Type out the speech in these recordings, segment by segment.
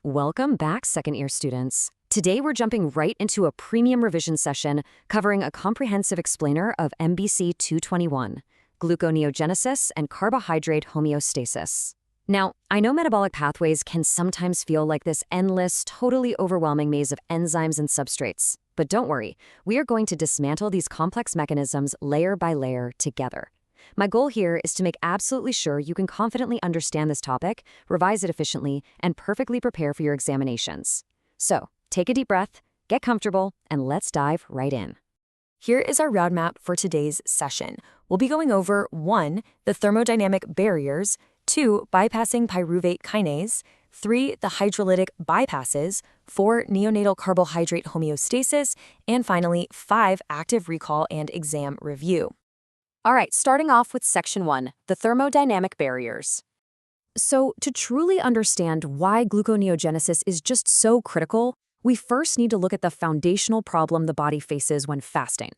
Welcome back, second-year students. Today we're jumping right into a premium revision session covering a comprehensive explainer of MBC 221, gluconeogenesis and carbohydrate homeostasis. Now, I know metabolic pathways can sometimes feel like this endless, totally overwhelming maze of enzymes and substrates. But don't worry, we are going to dismantle these complex mechanisms layer by layer together. My goal here is to make absolutely sure you can confidently understand this topic, revise it efficiently, and perfectly prepare for your examinations. So, take a deep breath, get comfortable, and let's dive right in. Here is our roadmap for today's session. We'll be going over 1. The thermodynamic barriers, 2. Bypassing pyruvate kinase, 3. The hydrolytic bypasses, 4. Neonatal carbohydrate homeostasis, and finally, 5. Active recall and exam review. All right, starting off with Section 1, the thermodynamic barriers. So, to truly understand why gluconeogenesis is just so critical, we first need to look at the foundational problem the body faces when fasting.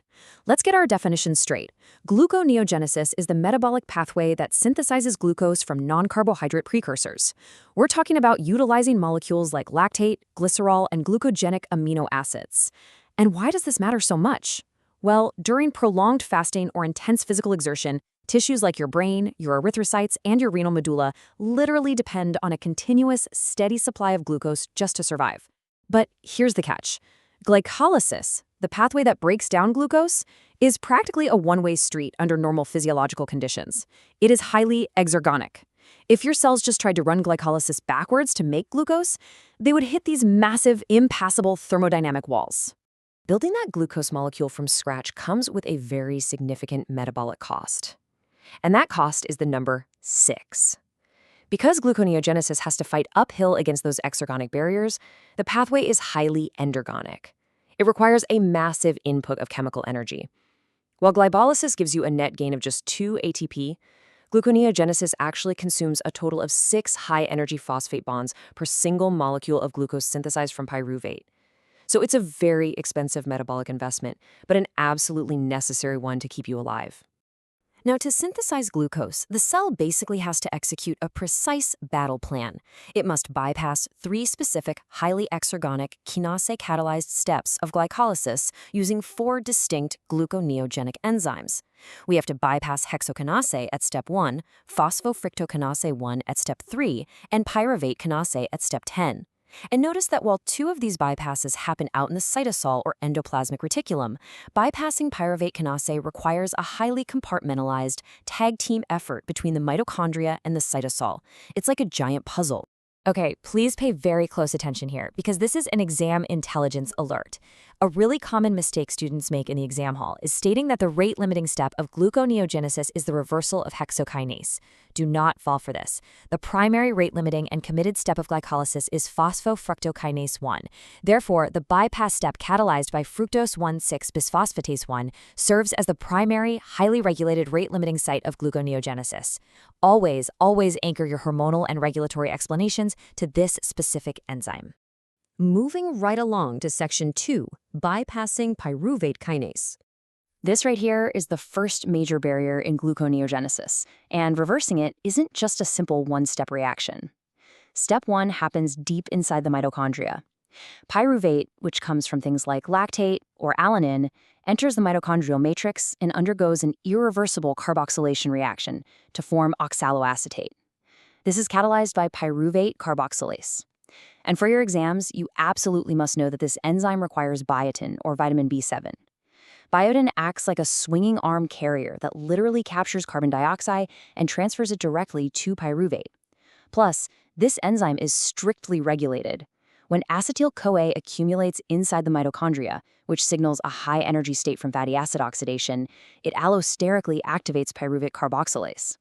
Let's get our definition straight. Gluconeogenesis is the metabolic pathway that synthesizes glucose from non-carbohydrate precursors. We're talking about utilizing molecules like lactate, glycerol, and glucogenic amino acids. And why does this matter so much? Well, during prolonged fasting or intense physical exertion, tissues like your brain, your erythrocytes, and your renal medulla literally depend on a continuous, steady supply of glucose just to survive. But here's the catch. Glycolysis, the pathway that breaks down glucose, is practically a one-way street under normal physiological conditions. It is highly exergonic. If your cells just tried to run glycolysis backwards to make glucose, they would hit these massive, impassable thermodynamic walls. Building that glucose molecule from scratch comes with a very significant metabolic cost. And that cost is the number 6. Because gluconeogenesis has to fight uphill against those exergonic barriers, the pathway is highly endergonic. It requires a massive input of chemical energy. While glycolysis gives you a net gain of just 2 ATP, gluconeogenesis actually consumes a total of 6 high-energy phosphate bonds per single molecule of glucose synthesized from pyruvate. So it's a very expensive metabolic investment, but an absolutely necessary one to keep you alive. Now, to synthesize glucose, the cell basically has to execute a precise battle plan. It must bypass 3 specific, highly exergonic, kinase-catalyzed steps of glycolysis using 4 distinct gluconeogenic enzymes. We have to bypass hexokinase at step 1, phosphofructokinase 1 at step 3, and pyruvate kinase at step 10. And notice that while 2 of these bypasses happen out in the cytosol or endoplasmic reticulum, bypassing pyruvate kinase requires a highly compartmentalized, tag-team effort between the mitochondria and the cytosol. It's like a giant puzzle. Okay, please pay very close attention here, because this is an exam intelligence alert. A really common mistake students make in the exam hall is stating that the rate-limiting step of gluconeogenesis is the reversal of hexokinase. Do not fall for this. The primary rate-limiting and committed step of glycolysis is phosphofructokinase 1. Therefore, the bypass step catalyzed by fructose 1,6-bisphosphatase 1 serves as the primary, highly regulated rate-limiting site of gluconeogenesis. Always, always anchor your hormonal and regulatory explanations to this specific enzyme. Moving right along to Section 2, bypassing pyruvate kinase. This right here is the first major barrier in gluconeogenesis, and reversing it isn't just a simple one-step reaction. Step 1 happens deep inside the mitochondria. Pyruvate, which comes from things like lactate or alanine, enters the mitochondrial matrix and undergoes an irreversible carboxylation reaction to form oxaloacetate. This is catalyzed by Pyruvate Carboxylase. And for your exams, you absolutely must know that this enzyme requires biotin, or vitamin B7. Biotin acts like a swinging arm carrier that literally captures carbon dioxide and transfers it directly to pyruvate. Plus, this enzyme is strictly regulated. When acetyl-CoA accumulates inside the mitochondria, which signals a high-energy state from fatty acid oxidation, it allosterically activates pyruvate carboxylase.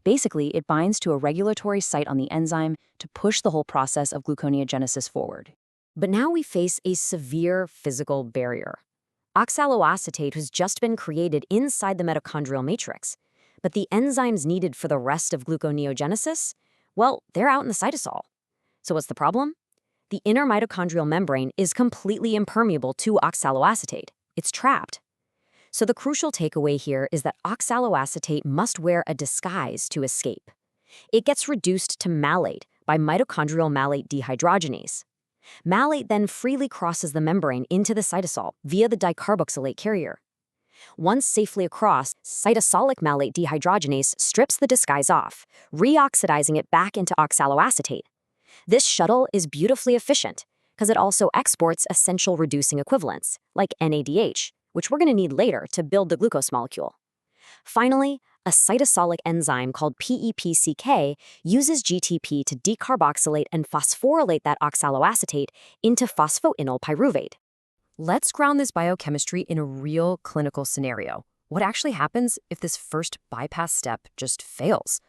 Basically, it binds to a regulatory site on the enzyme to push the whole process of gluconeogenesis forward. But now we face a severe physical barrier. Oxaloacetate has just been created inside the mitochondrial matrix, but the enzymes needed for the rest of gluconeogenesis, well, they're out in the cytosol. So what's the problem? The inner mitochondrial membrane is completely impermeable to oxaloacetate. It's trapped. So the crucial takeaway here is that oxaloacetate must wear a disguise to escape. It gets reduced to malate by mitochondrial malate dehydrogenase. Malate then freely crosses the membrane into the cytosol via the dicarboxylate carrier. Once safely across, cytosolic malate dehydrogenase strips the disguise off, reoxidizing it back into oxaloacetate. This shuttle is beautifully efficient because it also exports essential reducing equivalents, like NADH, which we're going to need later to build the glucose molecule. Finally, a cytosolic enzyme called PEPCK uses GTP to decarboxylate and phosphorylate that oxaloacetate into phosphoinyl pyruvate. Let's ground this biochemistry in a real clinical scenario. What actually happens if this first bypass step just fails?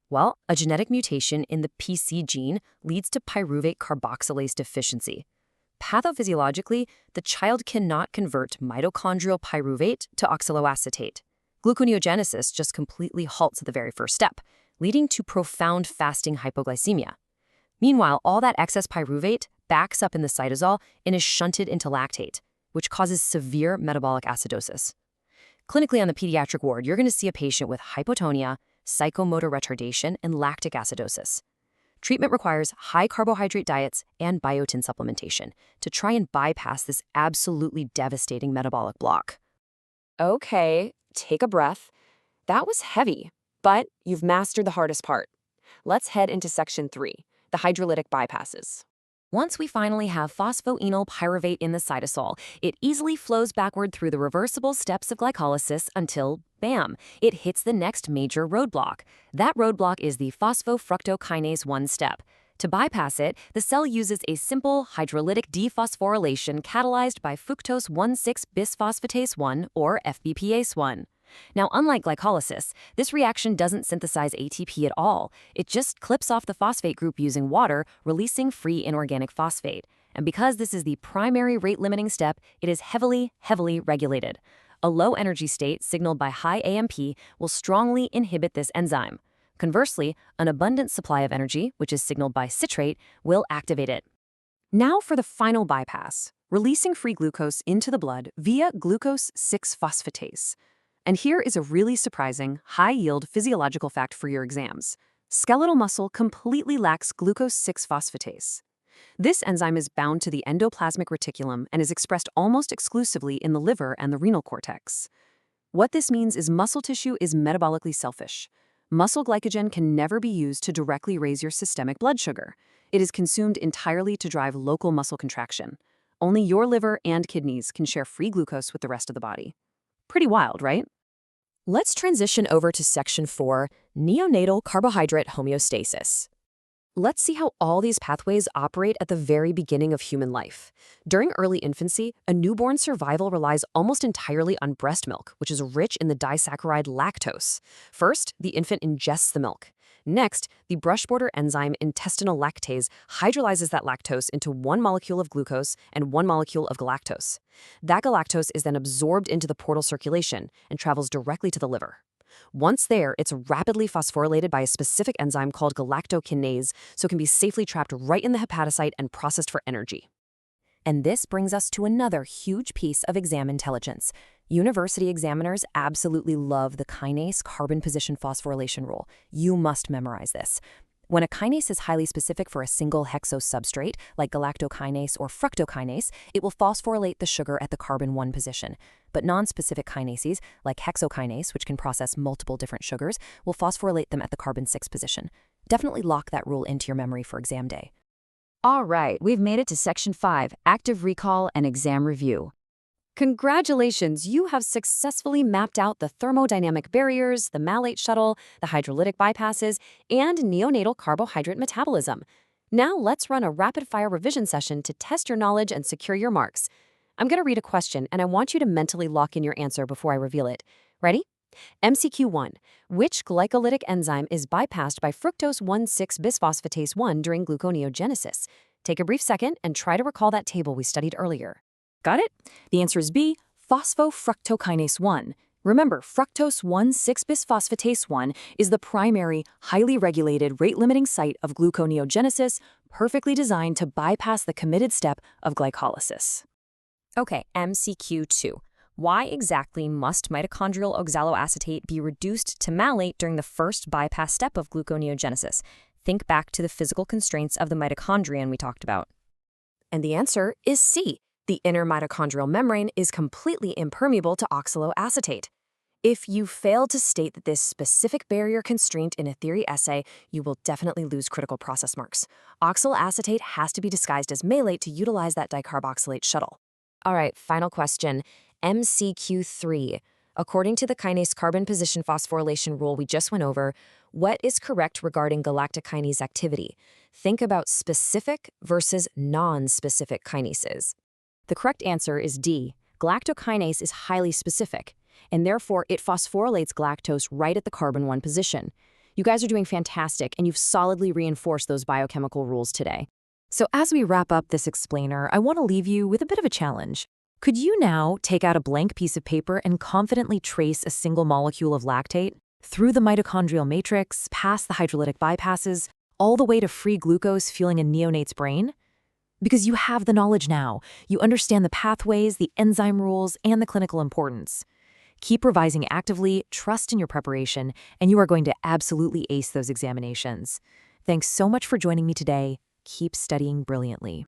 Well, a genetic mutation in the PC gene leads to pyruvate carboxylase deficiency. Pathophysiologically, the child cannot convert mitochondrial pyruvate to oxaloacetate. Gluconeogenesis just completely halts at the very first step, leading to profound fasting hypoglycemia. Meanwhile, all that excess pyruvate backs up in the cytosol and is shunted into lactate, which causes severe metabolic acidosis. Clinically on the pediatric ward, you're going to see a patient with hypotonia, psychomotor retardation, and lactic acidosis. Treatment requires high carbohydrate diets and biotin supplementation to try and bypass this absolutely devastating metabolic block. Okay, take a breath. That was heavy, but you've mastered the hardest part. Let's head into section 3, the hydrolytic bypasses. Once we finally have phosphoinyl pyruvate in the cytosol, it easily flows backward through the reversible steps of glycolysis until, bam, it hits the next major roadblock. That roadblock is the phosphofructokinase 1 step. To bypass it, the cell uses a simple hydrolytic dephosphorylation catalyzed by fructose 1,6-bisphosphatase 1, or FBPase 1. Now, unlike glycolysis, this reaction doesn't synthesize ATP at all. It just clips off the phosphate group using water, releasing free inorganic phosphate. And because this is the primary rate-limiting step, it is heavily regulated. A low-energy state signaled by high AMP will strongly inhibit this enzyme. Conversely, an abundant supply of energy, which is signaled by citrate, will activate it. Now for the final bypass, releasing free glucose into the blood via glucose 6-phosphatase. And here is a really surprising, high-yield physiological fact for your exams. Skeletal muscle completely lacks glucose 6-phosphatase. This enzyme is bound to the endoplasmic reticulum and is expressed almost exclusively in the liver and the renal cortex. What this means is muscle tissue is metabolically selfish. Muscle glycogen can never be used to directly raise your systemic blood sugar. It is consumed entirely to drive local muscle contraction. Only your liver and kidneys can share free glucose with the rest of the body. Pretty wild, right? Let's transition over to section 4, neonatal carbohydrate homeostasis. Let's see how all these pathways operate at the very beginning of human life. During early infancy, a newborn's survival relies almost entirely on breast milk, which is rich in the disaccharide lactose. First, the infant ingests the milk. Next, the brush border enzyme intestinal lactase hydrolyzes that lactose into one molecule of glucose and one molecule of galactose. That galactose is then absorbed into the portal circulation and travels directly to the liver. Once there, it's rapidly phosphorylated by a specific enzyme called galactokinase, so it can be safely trapped right in the hepatocyte and processed for energy. And this brings us to another huge piece of exam intelligence. University examiners absolutely love the kinase carbon position phosphorylation rule. You must memorize this. When a kinase is highly specific for a single hexose substrate, like galactokinase or fructokinase, it will phosphorylate the sugar at the carbon 1 position. But non-specific kinases, like hexokinase, which can process multiple different sugars, will phosphorylate them at the carbon 6 position. Definitely lock that rule into your memory for exam day. All right, we've made it to section 5, active recall and exam review. Congratulations, you have successfully mapped out the thermodynamic barriers, the malate shuttle, the hydrolytic bypasses, and neonatal carbohydrate metabolism. Now let's run a rapid-fire revision session to test your knowledge and secure your marks. I'm going to read a question, and I want you to mentally lock in your answer before I reveal it. Ready? MCQ 1. Which glycolytic enzyme is bypassed by fructose 1,6-bisphosphatase 1 during gluconeogenesis? Take a brief second and try to recall that table we studied earlier. Got it? The answer is B, phosphofructokinase 1. Remember, fructose 1,6-bisphosphatase 1 is the primary, highly regulated, rate-limiting site of gluconeogenesis, perfectly designed to bypass the committed step of glycolysis. Okay, MCQ 2. Why exactly must mitochondrial oxaloacetate be reduced to malate during the first bypass step of gluconeogenesis? Think back to the physical constraints of the mitochondrion we talked about. And the answer is C. The inner mitochondrial membrane is completely impermeable to oxaloacetate. If you fail to state that this specific barrier constraint in a theory essay, you will definitely lose critical process marks. Oxaloacetate has to be disguised as malate to utilize that dicarboxylate shuttle. All right, final question. MCQ3. According to the kinase carbon position phosphorylation rule we just went over, what is correct regarding galactokinase activity? Think about specific versus non-specific kinases. The correct answer is D. Galactokinase is highly specific, and therefore it phosphorylates galactose right at the carbon 1 position. You guys are doing fantastic, and you've solidly reinforced those biochemical rules today. So as we wrap up this explainer, I want to leave you with a bit of a challenge. Could you now take out a blank piece of paper and confidently trace a single molecule of lactate through the mitochondrial matrix, past the hydrolytic bypasses, all the way to free glucose fueling a neonate's brain? Because you have the knowledge now. You understand the pathways, the enzyme rules, and the clinical importance. Keep revising actively, trust in your preparation, and you are going to absolutely ace those examinations. Thanks so much for joining me today. Keep studying brilliantly.